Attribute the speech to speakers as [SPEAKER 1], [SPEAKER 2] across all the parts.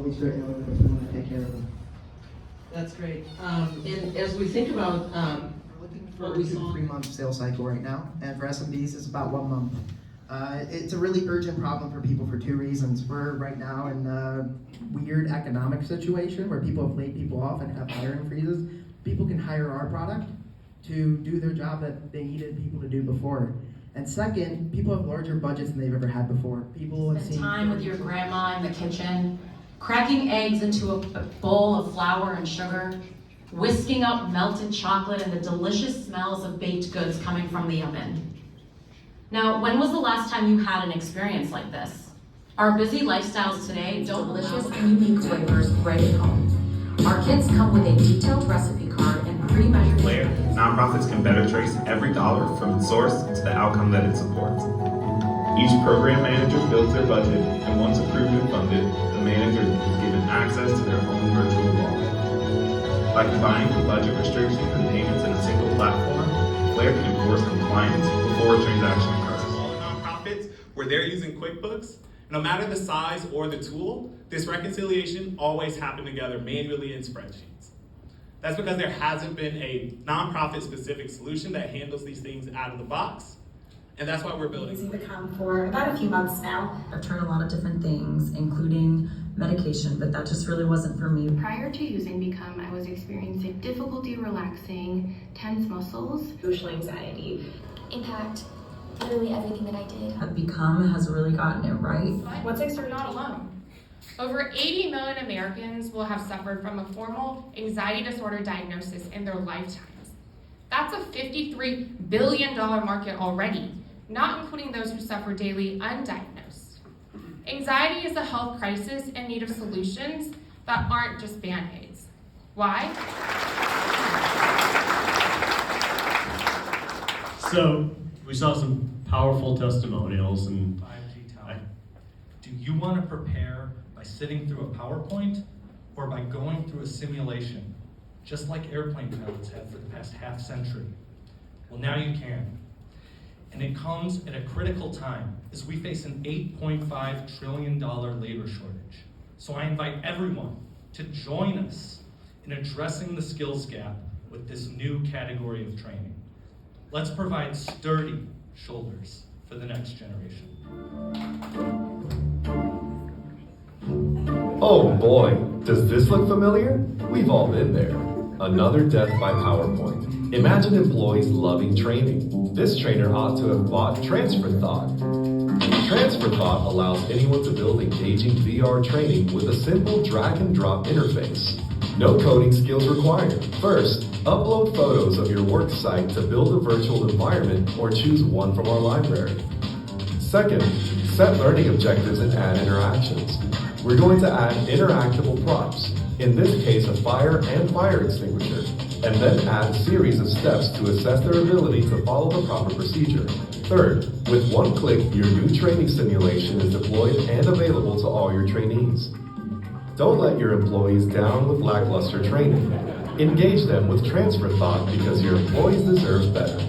[SPEAKER 1] we certainly are looking for someone to take care of them.
[SPEAKER 2] That's great. And as we think about
[SPEAKER 1] We're looking
[SPEAKER 2] what
[SPEAKER 1] for
[SPEAKER 2] we
[SPEAKER 1] a
[SPEAKER 2] saw,
[SPEAKER 1] 2-3 month sales cycle right now, and for SMBs it's about 1 month. It's a really urgent problem for people for 2 reasons. We're right now in a weird economic situation where people have laid people off and have hiring freezes. People can hire our product to do their job that they needed people to do before. And second, people have larger budgets than they've ever had before. People have
[SPEAKER 3] Spend
[SPEAKER 1] seen
[SPEAKER 3] time with your grandma in the kitchen, cracking eggs into a bowl of flour and sugar, whisking up melted chocolate and the delicious smells of baked goods coming from the oven. Now, when was the last time you had an experience like this? Our busy lifestyles today don't delicious and unique flavors right at home. Our kits come with a detailed recipe card and pre-measured.
[SPEAKER 4] Layer, nonprofits can better trace every dollar from its source to the outcome that it supports. Each program manager builds their budget, and once approved and funded, the manager is given access to their own virtual wallet. By combining the budget restrictions and payments in a single platform, Flare can enforce compliance before a transaction occurs. All nonprofits, where they're using QuickBooks, no matter the size or the tool, this reconciliation always happened together manually in spreadsheets. That's because there hasn't been a nonprofit-specific solution that handles these things out of the box, and that's why we're building.
[SPEAKER 5] Using Become for about a few months now.
[SPEAKER 3] I've tried a lot of different things, including medication, but that just really wasn't for me.
[SPEAKER 6] Prior to using Become, I was experiencing difficulty relaxing, tense muscles,
[SPEAKER 5] Social anxiety.
[SPEAKER 7] Impact literally everything that I did.
[SPEAKER 3] Become has really gotten it right.
[SPEAKER 5] Once I
[SPEAKER 8] You're
[SPEAKER 5] started
[SPEAKER 8] not alone. Over 80 million Americans will have suffered from a formal anxiety disorder diagnosis in their lifetimes. That's a $53 billion market already, not including those who suffer daily undiagnosed. Anxiety is a health crisis in need of solutions that aren't just Band-Aids. Why?
[SPEAKER 9] So we saw some powerful testimonials, and
[SPEAKER 10] 5G tower. Do you want to prepare by sitting through a PowerPoint or by going through a simulation, just like airplane pilots have for the past half century? Well, now you can. And it comes at a critical time as we face an $8.5 trillion labor shortage. So I invite everyone to join us in addressing the skills gap with this new category of training. Let's provide sturdy shoulders for the next generation.
[SPEAKER 11] Oh boy, does this look familiar? We've all been there. Another death by PowerPoint. Imagine employees loving training. This trainer ought to have bought Transfer Thought. Transfer Thought allows anyone to build engaging VR training with a simple drag and drop interface. No coding skills required. First, upload photos of your work site to build a virtual environment or choose one from our library. Second, set learning objectives and add interactions. We're going to add interactable props, in this case a fire and fire extinguisher, and then add a series of steps to assess their ability to follow the proper procedure. Third, with one click, your new training simulation is deployed and available to all your trainees. Don't let your employees down with lackluster training. Engage them with Transfer Thought because your employees deserve better.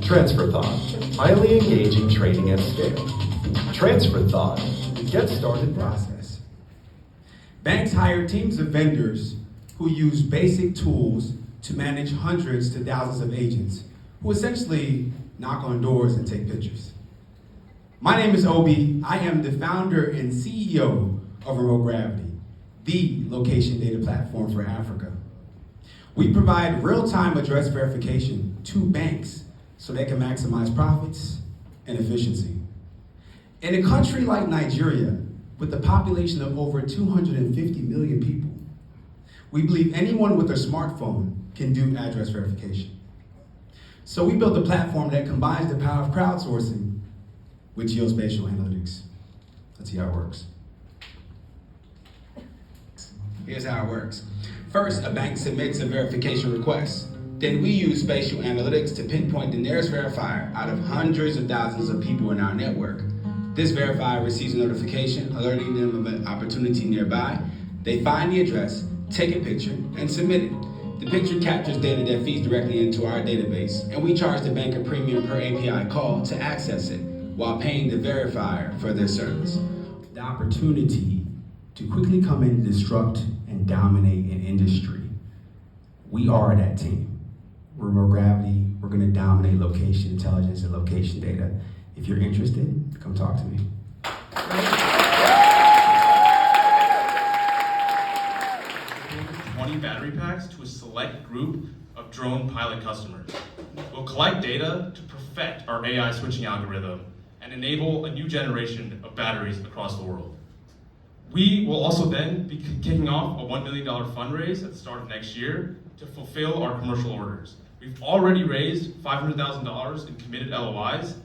[SPEAKER 11] Transfer Thought, highly engaging training at scale. Transfer Thought, get started process.
[SPEAKER 12] Banks hire teams of vendors who use basic tools to manage hundreds to thousands of agents who essentially knock on doors and take pictures. My name is Obi. I am the founder and CEO of Remote Gravity, the location data platform for Africa. We provide real-time address verification to banks so they can maximize profits and efficiency. In a country like Nigeria, with a population of over 250 million people, we believe anyone with a smartphone can do address verification. So we built a platform that combines the power of crowdsourcing with geospatial analytics. Let's see how it works. Here's how it works. First, a bank submits a verification request. Then we use spatial analytics to pinpoint the nearest verifier out of hundreds of thousands of people in our network. This verifier receives a notification alerting them of an opportunity nearby. They find the address, take a picture, and submit it. The picture captures data that feeds directly into our database, and we charge the bank a premium per API call to access it, while paying the verifier for their service. The opportunity to quickly come in and disrupt and dominate an industry. We are that team. We're Remote Gravity. We're going to dominate location intelligence and location data. If you're interested, come talk to me.
[SPEAKER 13] 20 battery packs to a select group of drone pilot customers. We'll collect data to perfect our AI switching algorithm and enable a new generation of batteries across the world. We will also then be kicking off a $1 million fundraise at the start of next year to fulfill our commercial orders. We've already raised $500,000 in committed LOIs.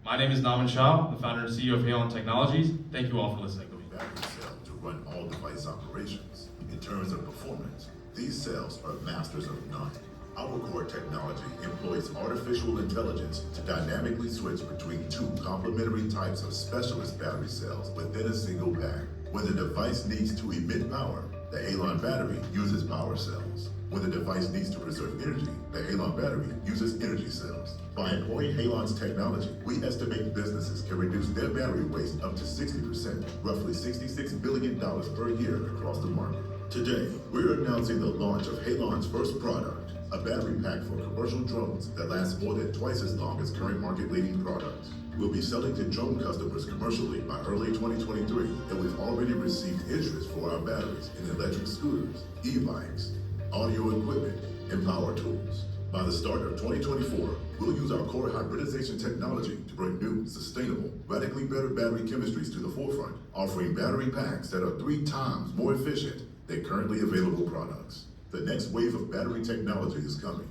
[SPEAKER 13] My name is Naman Shah, the founder and CEO of Halon Technologies. Thank you all for listening.
[SPEAKER 14] Battery cell to run all device operations. In terms of performance, these cells are masters of none. Our core technology employs artificial intelligence to dynamically switch between two complementary types of specialist battery cells within a single pack. When the device needs to emit power, the Halon battery uses power cells. When the device needs to preserve energy, the Halon battery uses energy cells. By employing Halon's technology, we estimate businesses can reduce their battery waste up to 60%, roughly $66 billion per year across the market. Today, we're announcing the launch of Halon's first product, a battery pack for commercial drones that lasts more than twice as long as current market-leading products. We'll be selling to drone customers commercially by early 2023, and we've already received interest for our batteries in electric scooters, e-bikes, audio equipment, and power tools. By the start of 2024, we'll use our core hybridization technology to bring new, sustainable, radically better battery chemistries to the forefront, offering battery packs that are 3 times more efficient than currently available products. The next wave of battery technology is coming.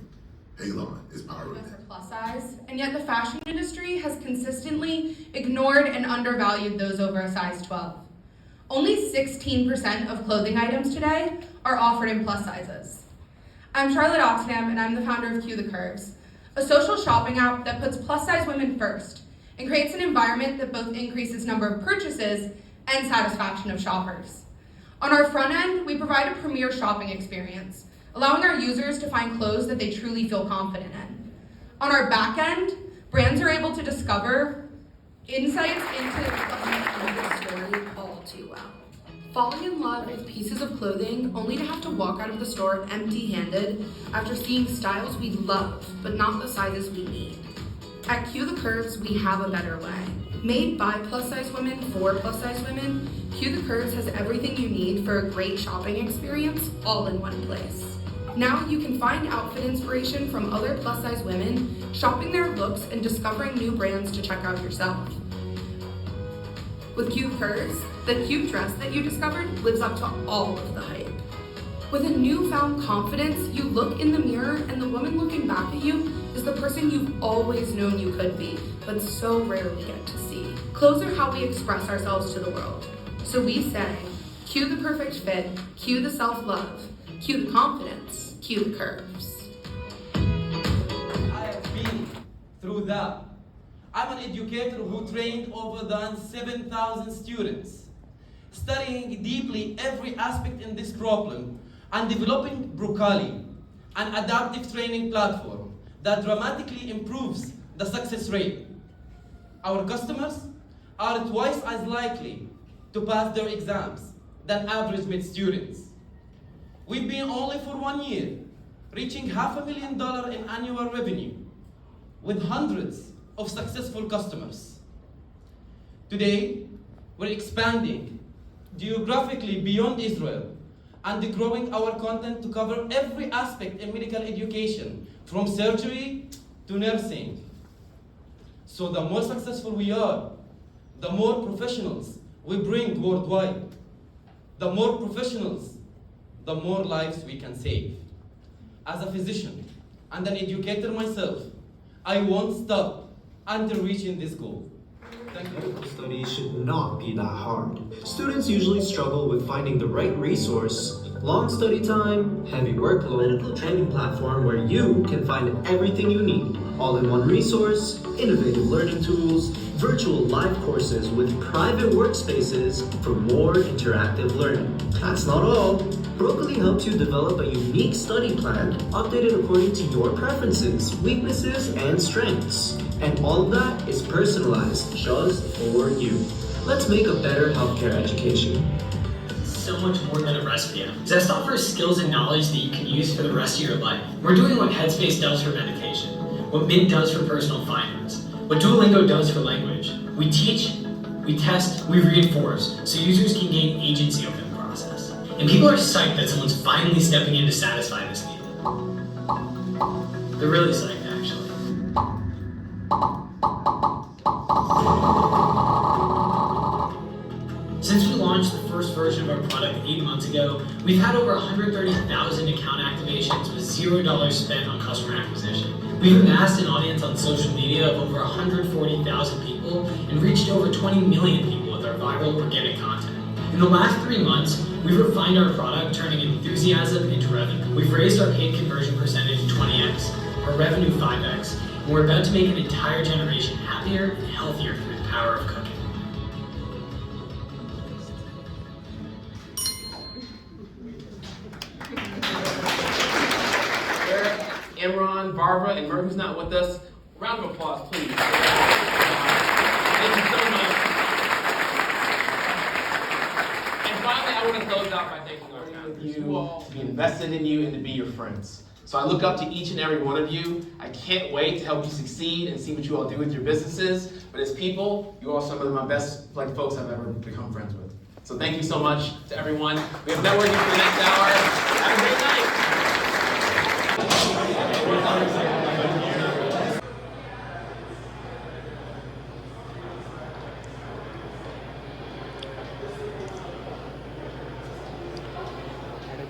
[SPEAKER 14] Halon is powering it.
[SPEAKER 15] Plus size, and yet the fashion industry has consistently ignored and undervalued those over a size 12. Only 16% of clothing items today are offered in plus sizes. I'm Charlotte Oxnam, and I'm the founder of Cue the Curves, a social shopping app that puts plus size women first and creates an environment that both increases number of purchases and satisfaction of shoppers. On our front end, we provide a premier shopping experience, allowing our users to find clothes that they truly feel confident in. On our back end, brands are able to discover insights into the story all too well. Falling in love with pieces of clothing only to have to walk out of the store empty-handed after seeing styles we love, but not the sizes we need. At Cue the Curves, we have a better way. Made by plus-size women for plus-size women, Cue the Curves has everything you need for a great shopping experience all in one place. Now you can find outfit inspiration from other plus-size women, shopping their looks and discovering new brands to check out yourself. With Cue the Curves, the cute dress that you discovered lives up to all of the hype. With a newfound confidence, you look in the mirror and the woman looking back at you is the person you've always known you could be, but so rarely get to see. Clothes are how we express ourselves to the world. So we say, cue the perfect fit, cue the self-love, cue the confidence, cue the curves.
[SPEAKER 16] I have been through that. I'm an educator who trained over than 7,000 students, studying deeply every aspect in this problem and developing Broccoli, an adaptive training platform that dramatically improves the success rate. Our customers are twice as likely to pass their exams than average mid students. We've been only for 1 year, reaching $500,000 in annual revenue with hundreds of successful customers. Today, we're expanding geographically beyond Israel and growing our content to cover every aspect in medical education, from surgery to nursing. So the more successful we are, the more professionals we bring worldwide. The more professionals, the more lives we can save. As a physician and an educator myself, I won't stop until reaching this goal.
[SPEAKER 17] Medical studies should not be that hard. Students usually struggle with finding the right resource. Long study time, heavy workload, medical training platform where you can find everything you need. All in one resource, innovative learning tools, virtual live courses with private workspaces for more interactive learning. That's not all. Broccoli helps you develop a unique study plan updated according to your preferences, weaknesses, and strengths. And all of that is personalized just for you. Let's make a better healthcare education.
[SPEAKER 18] so much more than a recipe app. Zest offers skills and knowledge that you can use for the rest of your life. We're doing what Headspace does for meditation, what Mint does for personal finance, what Duolingo does for language. We teach, we test, we reinforce, so users can gain agency over the process. And people are psyched that someone's finally stepping in to satisfy this need. They're really psyched, actually. Since we launched the first version of our product 8 months ago, we've had over 130,000 account activations with $0 spent on customer acquisition. We've amassed an audience on social media of over 140,000 people and reached over 20 million people with our viral organic content. In the last 3 months, we've refined our product, turning enthusiasm into revenue. We've raised our paid conversion percentage 20x, our revenue 5x, and we're about to make an entire generation happier and healthier through the power of cooking.
[SPEAKER 19] Imran, Barbara, and Murray, who's not with us. Round of applause, please. Thank you so much. And finally, I want to close out by thanking our founders, you all, to be invested in you and to be your friends. So I look up to each and every one of you. I can't wait to help you succeed and see what you all do with your businesses. But as people, you are some of my best folks I've ever become friends with. So thank you so much to everyone. We have networking for the next hour. Have a great night.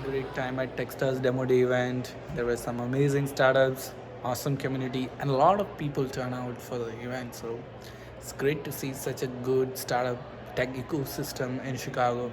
[SPEAKER 20] Great time at Techstars Demo Day event. There were some amazing startups, awesome community, and a lot of people turn out for the event. So it's great to see such a good startup tech ecosystem in Chicago.